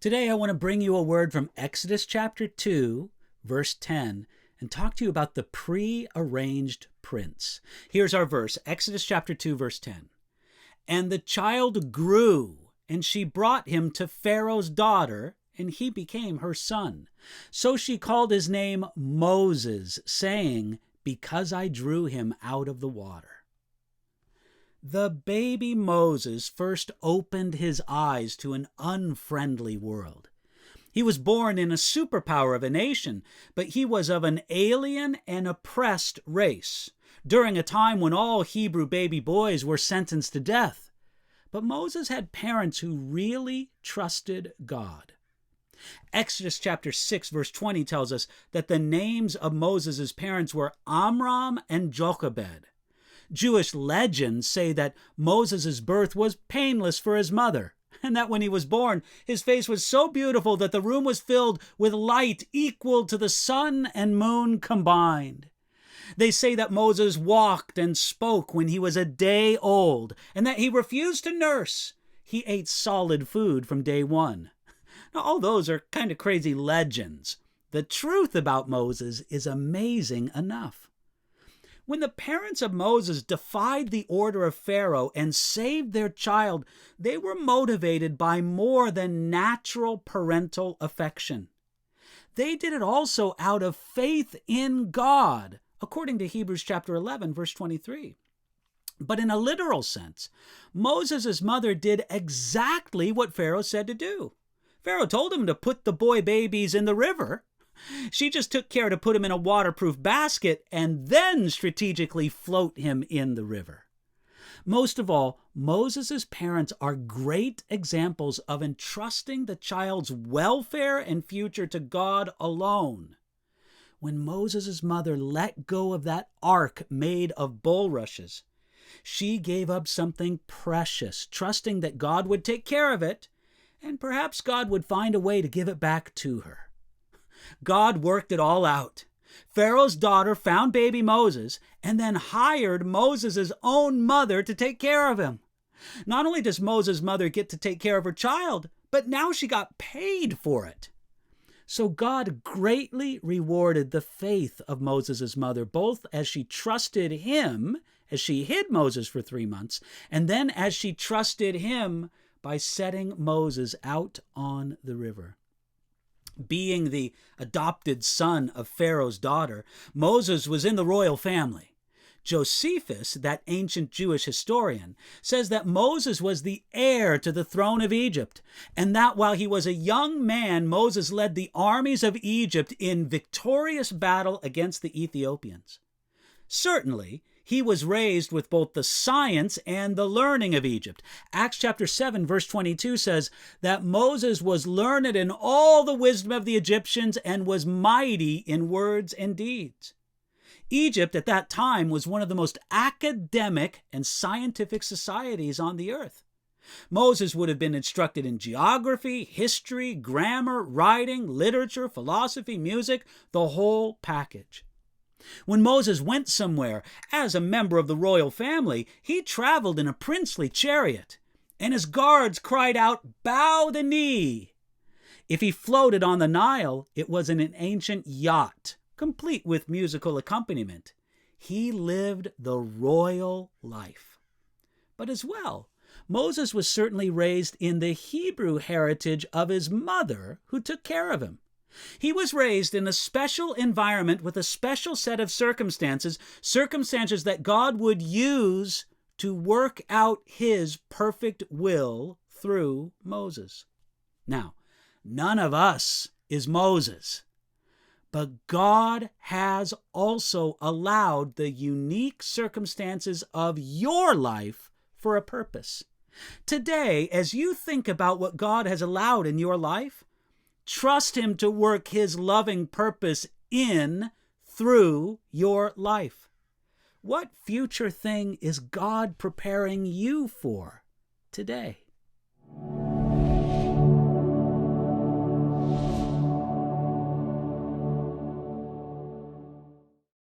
Today I want to bring you a word from Exodus chapter 2, verse 10, and talk to you about the pre-arranged prince. Here's our verse, Exodus chapter 2, verse 10. And the child grew, and she brought him to Pharaoh's daughter, and he became her son. So she called his name Moses, saying, because I drew him out of the water. The baby Moses first opened his eyes to an unfriendly world. He was born in a superpower of a nation, but he was of an alien and oppressed race, during a time when all Hebrew baby boys were sentenced to death. But Moses had parents who really trusted God. Exodus chapter 6, verse 20 tells us that the names of Moses' parents were Amram and Jochebed. Jewish legends say that Moses' birth was painless for his mother, and that when he was born, his face was so beautiful that the room was filled with light equal to the sun and moon combined. They say that Moses walked and spoke when he was a day old, and that he refused to nurse. He ate solid food from day one. Now, all those are kind of crazy legends. The truth about Moses is amazing enough. When the parents of Moses defied the order of Pharaoh and saved their child, they were motivated by more than natural parental affection. They did it also out of faith in God, according to Hebrews chapter 11, verse 23. But in a literal sense, Moses' mother did exactly what Pharaoh said to do. Pharaoh told him to put the boy babies in the river. She just took care to put him in a waterproof basket and then strategically float him in the river. Most of all, Moses' parents are great examples of entrusting the child's welfare and future to God alone. When Moses' mother let go of that ark made of bulrushes, she gave up something precious, trusting that God would take care of it, and perhaps God would find a way to give it back to her. God worked it all out. Pharaoh's daughter found baby Moses and then hired Moses' own mother to take care of him. Not only does Moses' mother get to take care of her child, but now she got paid for it. So God greatly rewarded the faith of Moses' mother, both as she trusted him, as she hid Moses for 3 months, and then as she trusted him by setting Moses out on the river. Being the adopted son of Pharaoh's daughter, Moses was in the royal family. Josephus, that ancient Jewish historian, says that Moses was the heir to the throne of Egypt, and that while he was a young man, Moses led the armies of Egypt in victorious battle against the Ethiopians. Certainly, he was raised with both the science and the learning of Egypt. Acts chapter 7, verse 22 says that Moses was learned in all the wisdom of the Egyptians and was mighty in words and deeds. Egypt at that time was one of the most academic and scientific societies on the earth. Moses would have been instructed in geography, history, grammar, writing, literature, philosophy, music, the whole package. When Moses went somewhere as a member of the royal family, he traveled in a princely chariot, and his guards cried out, "Bow the knee." If he floated on the Nile, it was in an ancient yacht, complete with musical accompaniment. He lived the royal life. But as well, Moses was certainly raised in the Hebrew heritage of his mother, who took care of him. He was raised in a special environment with a special set of circumstances that God would use to work out his perfect will through Moses. Now, none of us is Moses, but God has also allowed the unique circumstances of your life for a purpose. Today, as you think about what God has allowed in your life, trust him to work his loving purpose through your life. What future thing is God preparing you for today?